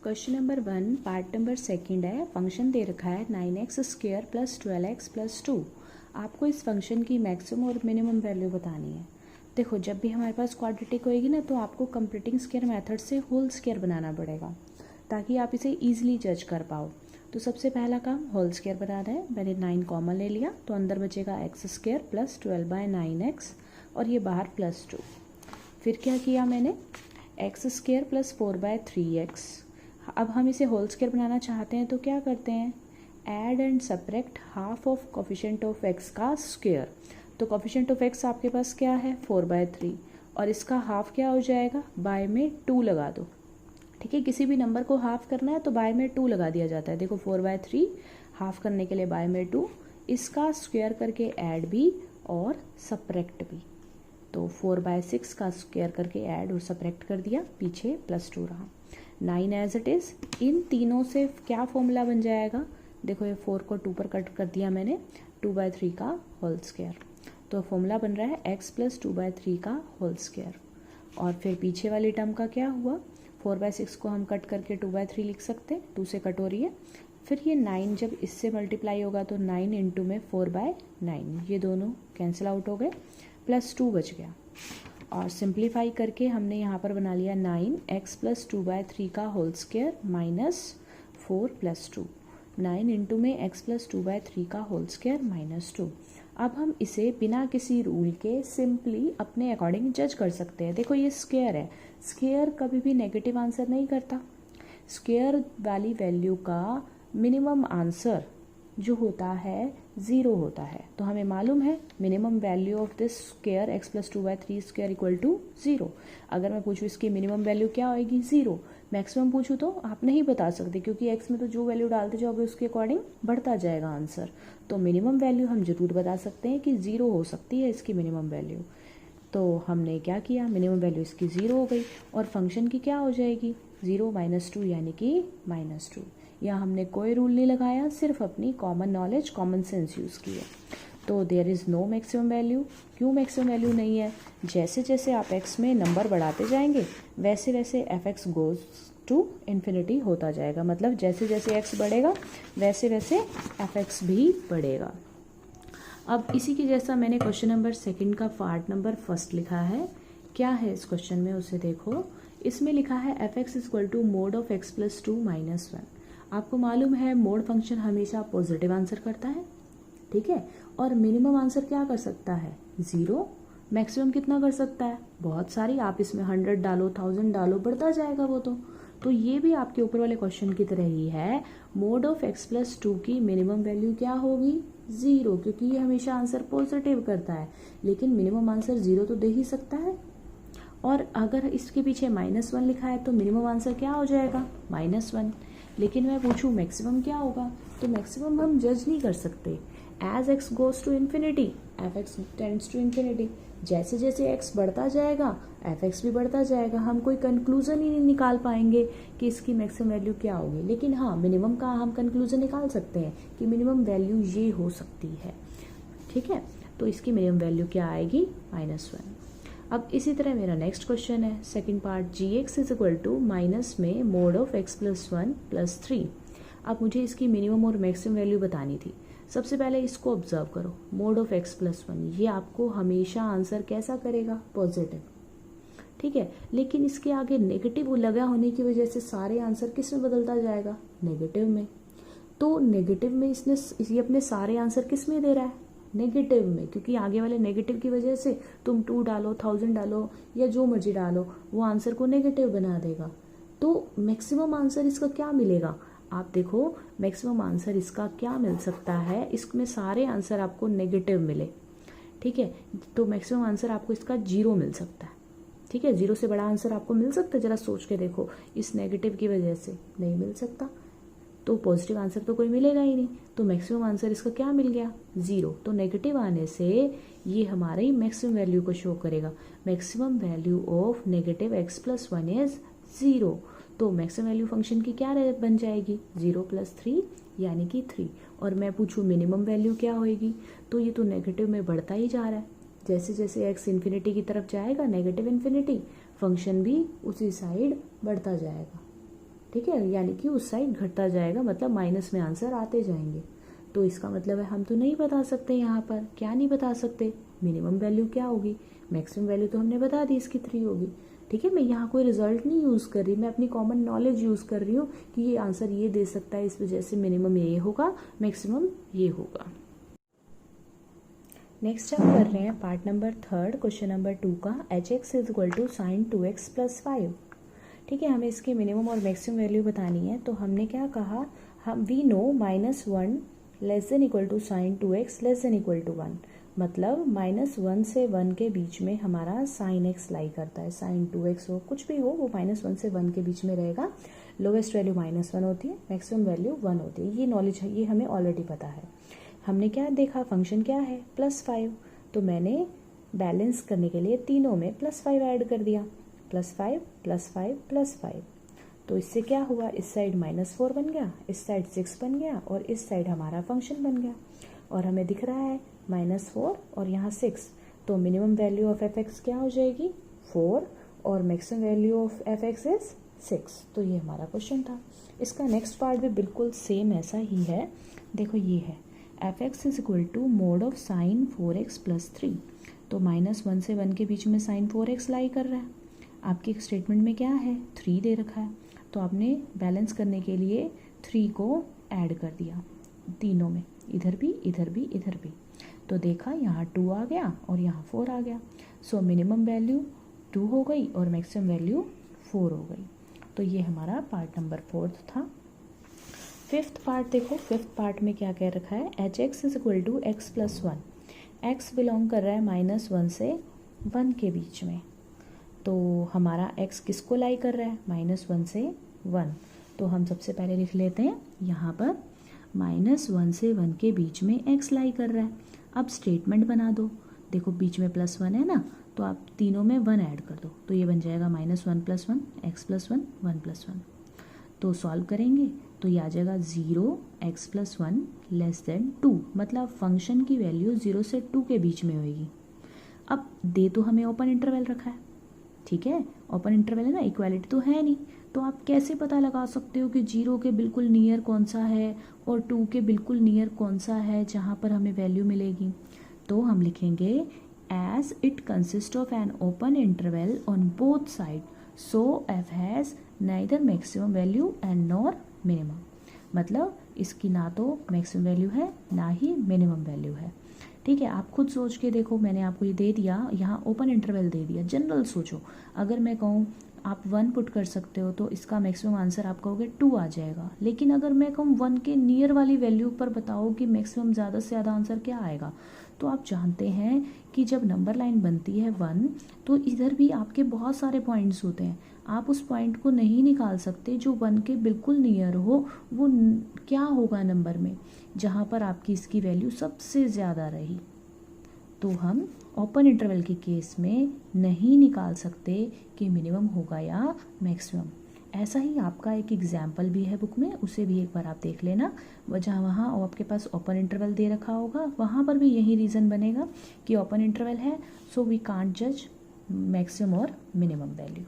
Question number 1 part number second है। Function दे रखा है 9x² प्लस 12x प्लस 2। आपको इस फंक्शन की मैक्सिमम और मिनिमम वैल्यू बतानी है। देखो, जब भी हमारे पास क्वाड्रेटिक होएगी ना, तो आपको कंप्लीटिंग स्क्वायर मेथड से होल स्क्वायर बनाना पड़ेगा ताकि आप इसे ईजिली जज कर पाओ। तो सबसे पहला काम होल स्क्वायर बनाना है। मैंने 9 कॉमन ले लिया तो अंदर बचेगा x² प्लस 12/9x और ये बाहर प्लस 2। फिर क्या किया मैंने, x² प्लस 4/3x। अब हम इसे होल स्क्वायर बनाना चाहते हैं तो क्या करते हैं, add and subtract half of coefficient of x का स्क्वायर। तो कोफिशिएंट ऑफ x आपके पास क्या है 4/3 और इसका हाफ क्या हो जाएगा, बाय में 2 लगा दो। ठीक है, किसी भी नंबर को हाफ करना है तो बाय में 2 लगा दिया जाता है। देखो 4/3 हाफ करने के लिए बाय में 2, इसका स्क्वायर करके ऐड भी और सब्ट्रैक्ट भी। तो 4/6 का स्क्वायर करके ऐड और सब्ट्रैक्ट कर दिया, पीछे +2 रहा। 9 एज इट इज़। इन तीनों से क्या फॉर्मूला बन जाएगा, देखो ये 4 को 2 पर कट कर दिया मैंने, 2/3 का होल स्क्वायर। तो फॉर्मूला बन रहा है x प्लस 2/3 का होल स्क्वायर। और फिर पीछे वाली टर्म का क्या हुआ, 4/6 को हम कट करके 2/3 लिख सकते हैं, 2 से कट हो रही है। फिर ये 9 जब इससे मल्टीप्लाई होगा तो 9 इंटू में 4/9, ये दोनों कैंसिल आउट हो गए, +2 बच गया। और सिंप्लीफाई करके हमने यहाँ पर बना लिया 9x प्लस 2/3 का होल स्क्वायर माइनस 4 + 2। 9 इंटू में x प्लस 2/3 का होल स्क्वायर -2। अब हम इसे बिना किसी रूल के सिंपली अपने अकॉर्डिंग जज कर सकते हैं। देखो ये स्क्वायर है, स्क्वायर कभी भी नेगेटिव आंसर नहीं करता। स्क्वायर वाली वैल्यू का मिनिमम आंसर जो होता है 0 होता है। तो हमें मालूम है minimum value of this square x plus 2/3 square equal to 0। अगर मैं पूछूँ इसकी मिनिमम वैल्यू क्या होएगी, 0। मैक्सिमम पूछूँ तो आप नहीं बता सकते, क्योंकि x में तो जो वैल्यू डालते जाओगे उसके अकॉर्डिंग बढ़ता जाएगा आंसर। तो मिनिमम वैल्यू हम जरूर बता सकते हैं कि 0 हो सकती है इसकी मिनिमम वैल्यू। तो हमने क्या किया, मिनिमम वैल्यू इसकी 0 हो गई और फंक्शन की क्या हो जाएगी, 0 - 2 यानी कि -2। यहाँ हमने कोई रूल नहीं लगाया, सिर्फ अपनी common knowledge, common sense use की है। तो there is no maximum value. क्यों मैक्सिमम वैल्यू नहीं है, जैसे जैसे आप x में नंबर बढ़ाते जाएंगे वैसे वैसे f(x) गोज़ टू इन्फिनिटी होता जाएगा। मतलब जैसे जैसे x बढ़ेगा वैसे वैसे f(x) भी बढ़ेगा। अब इसी के जैसा मैंने क्वेश्चन नंबर सेकंड का पार्ट नंबर फर्स्ट लिखा है। क्या है इस क्वेश्चन में उसे देखो। इसमें लिखा है f(x) equal to mod of x plus 2 -1। आपको मालूम है मोड फंक्शन हमेशा पॉजिटिव आंसर करता है, ठीक है। और मिनिमम आंसर क्या कर सकता है, 0। मैक्सिमम कितना कर सकता है, बहुत सारी। आप इसमें 100 डालो, 1000 डालो, बढ़ता जाएगा वो तो ये भी आपके ऊपर वाले क्वेश्चन की तरह ही है। मोड ऑफ x प्लस 2 की मिनिमम वैल्यू क्या होगी, 0, क्योंकि ये हमेशा आंसर पॉजिटिव करता है। लेकिन मिनिमम आंसर 0 तो दे ही सकता है। और अगर इसके पीछे -1 लिखा है तो मिनिमम आंसर क्या हो जाएगा, -1। लेकिन मैं पूछूं मैक्सिमम क्या होगा, तो मैक्सिमम हम जज नहीं कर सकते। As x goes to infinity f(x) tends to infinity. जैसे जैसे x बढ़ता जाएगा f(x) भी बढ़ता जाएगा। हम कोई कंक्लूजन ही नहीं निकाल पाएंगे कि इसकी मैक्सिमम वैल्यू क्या होगी। लेकिन हाँ, मिनिमम का हम कंक्लूजन निकाल सकते हैं कि मिनिमम वैल्यू ये हो सकती है, ठीक है। तो इसकी मिनिमम वैल्यू क्या आएगी, -1। अब इसी तरह मेरा नेक्स्ट क्वेश्चन है second part, gx is equal to minus में mod of x plus 1 plus 3। अब मुझे इसकी मिनिमम और मैक्सिमम वैल्यू बतानी थी। सबसे पहले इसको ऑब्जर्व करो, मोड ऑफ x प्लस 1, ये आपको हमेशा आंसर कैसा करेगा, पॉजिटिव, ठीक है। लेकिन इसके आगे नेगेटिव लगा होने की वजह से सारे आंसर किस में बदलता जाएगा, नेगेटिव में। तो नेगेटिव में ये अपने सारे आंसर किस में दे रहा है, नेगेटिव में, क्योंकि आगे वाले नेगेटिव की वजह से तुम 2 डालो, 1000 डालो या जो मर्जी डालो, वो आंसर को नेगेटिव बना देगा। तो मैक्सिमम आंसर इसका क्या मिलेगा, आप देखो मैक्सिमम आंसर इसका क्या मिल सकता है, इसमें सारे आंसर आपको नेगेटिव मिले, ठीक है। तो मैक्सिमम आंसर आपको इसका 0 मिल सकता है, ठीक है। 0 से बड़ा आंसर आपको मिल सकता है, जरा सोच के देखो। इस नेगेटिव की वजह से नहीं मिल सकता, तो पॉजिटिव आंसर तो कोई मिलेगा ही नहीं। तो मैक्सिमम आंसर इसका क्या मिल गया, 0। तो नेगेटिव आने से ये हमारी मैक्सिमम वैल्यू को शो करेगा। Maximum value of negative x plus 1 is 0। तो मैक्सिमम वैल्यू फंक्शन की क्या बन जाएगी, 0 + 3 यानी कि 3। और मैं पूछूं मिनिमम वैल्यू क्या होएगी, तो ये तो नेगेटिव में बढ़ता ही जा रहा है। जैसे जैसे x इन्फिनिटी की तरफ जाएगा, नेगेटिव इन्फिनिटी, फंक्शन भी उसी साइड बढ़ता जाएगा। ठीक है, यानी कि उस साइड घटता जाएगा, मतलब माइनस में आंसर आते जाएंगे। तो इसका मतलब है हम तो नहीं बता सकते, यहाँ पर क्या नहीं बता सकते, मिनिमम वैल्यू क्या होगी, मैक्सिमम वैल्यू तो हमने बता दी इसकी 3 होगी। ठीक है, मैं यहाँ कोई रिजल्ट नहीं यूज़ कर रही, मैं अपनी कॉमन नॉलेज यूज़ कर रही हूँ कि ये आंसर ये दे सकता है, इस वजह से मिनिमम ये होगा, मैक्सिमम ये होगा। नेक्स्ट हम कर रहे हैं पार्ट नंबर 3 क्वेश्चन नंबर 2 का, hx is equal to sine 2x plus 5। ठीक है, हमें इसकी मिनिमम और मैक्सिमम वैल्यू बतानी है। तो हमने क्या कहा, हम we know -1 less than equal to sine 2x less than equal to 1, मतलब -1 से 1 के बीच में हमारा साइन x लाई करता है, साइन 2x हो कुछ भी हो, वो -1 से 1 के बीच में रहेगा। लोवेस्ट वैल्यू -1 होती है, मैक्सिमम वैल्यू 1 होती है। ये नॉलेज है, ये हमें ऑलरेडी पता है। हमने क्या देखा, फंक्शन क्या है, +5, तो मैंने बैलेंस करने के लिए तीनों में +5 ऐड कर दिया, +5 +5 +5। तो इससे क्या हुआ, इस साइड -4 बन गया, इस साइड 6 बन गया, और इस साइड हमारा फंक्शन बन गया। और हमें दिख रहा है -4 और यहाँ 6, तो मिनिमम वैल्यू ऑफ f(x) क्या हो जाएगी, 4, और maximum value of f(x) is 6। तो ये हमारा क्वेश्चन था। इसका नेक्स्ट पार्ट भी बिल्कुल सेम ऐसा ही है। देखो ये है f(x) is equal to mod of sine 4x plus 3। तो -1 से 1 के बीच में साइन 4x लाई कर रहा है। आपकी स्टेटमेंट में क्या है, 3 दे रखा है, तो आपने बैलेंस करने के लिए 3 को ऐड कर दिया तीनों में, इधर भी इधर भी इधर भी। तो देखा यहाँ 2 आ गया और यहाँ 4 आ गया। सो मिनिमम वैल्यू 2 हो गई और मैक्सिमम वैल्यू 4 हो गई। तो ये हमारा पार्ट नंबर 4 था। 5th पार्ट देखो, 5th पार्ट में क्या कह रखा है, hx is equal to x plus 1। x belong कर रहा है -1 से 1 के बीच में। तो हमारा x किसको लाई कर रहा है, -1 से 1। तो हम सबसे पहले लिख लेते हैं यहाँ पर -1 से 1 के बीच में x लाई कर रहा है। अब स्टेटमेंट बना दो, देखो बीच में +1 है ना, तो आप तीनों में 1 ऐड कर दो, तो ये बन जाएगा -1 + 1 x + 1 1 + 1। तो सॉल्व करेंगे तो ये आ जाएगा 0 x + 1 लेस देन 2, मतलब फंक्शन की वैल्यू 0 से 2 के बीच में होगी। अब दे तो हमें ओपन इंटरवल रखा है, ठीक है, ओपन इंटरवल है ना, इक्वालिटी तो है नहीं, तो आप कैसे पता लगा सकते हो कि 0 के बिल्कुल नियर कौन सा है और 2 के बिल्कुल नियर कौन सा है जहाँ पर हमें वैल्यू मिलेगी। तो हम लिखेंगे as it consist of an open interval on both side, so f has neither maximum value and nor minimum, मतलब इसकी ना तो मैक्सिमम वैल्यू है ना ही मिनिमम वैल्यू है। ठीक है, आप खुद सोच के देखो, मैंने आपको ये दे दिया, यहाँ ओपन इंटरवल दे दिया, जनरल सोचो, अगर मैं कहूँ आप 1 पुट कर सकते हो तो इसका मैक्सिमम आंसर आप कहोगे 2 आ जाएगा। लेकिन अगर मैं कहूँ 1 के नियर वाली वैल्यू पर बताओ कि मैक्सिमम ज़्यादा से ज़्यादा आंसर क्या आएगा, तो आप जानते हैं कि जब नंबर लाइन बनती है 1, तो इधर भी आपके बहुत सारे पॉइंट्स होते हैं, आप उस पॉइंट को नहीं निकाल सकते जो 1 के बिल्कुल नियर हो। वो क्या होगा नंबर में, जहाँ पर आपकी इसकी वैल्यू सबसे ज़्यादा रही। तो हम ओपन इंटरवल के केस में नहीं निकाल सकते कि मिनिमम होगा या मैक्सिमम। ऐसा ही आपका एक एग्जाम्पल भी है बुक में, उसे भी एक बार आप देख लेना, जहाँ वहाँ आपके पास ओपन इंटरवल दे रखा होगा, वहाँ पर भी यही रीज़न बनेगा कि ओपन इंटरवल है, सो वी कांट जज मैक्सिमम और मिनिमम वैल्यू।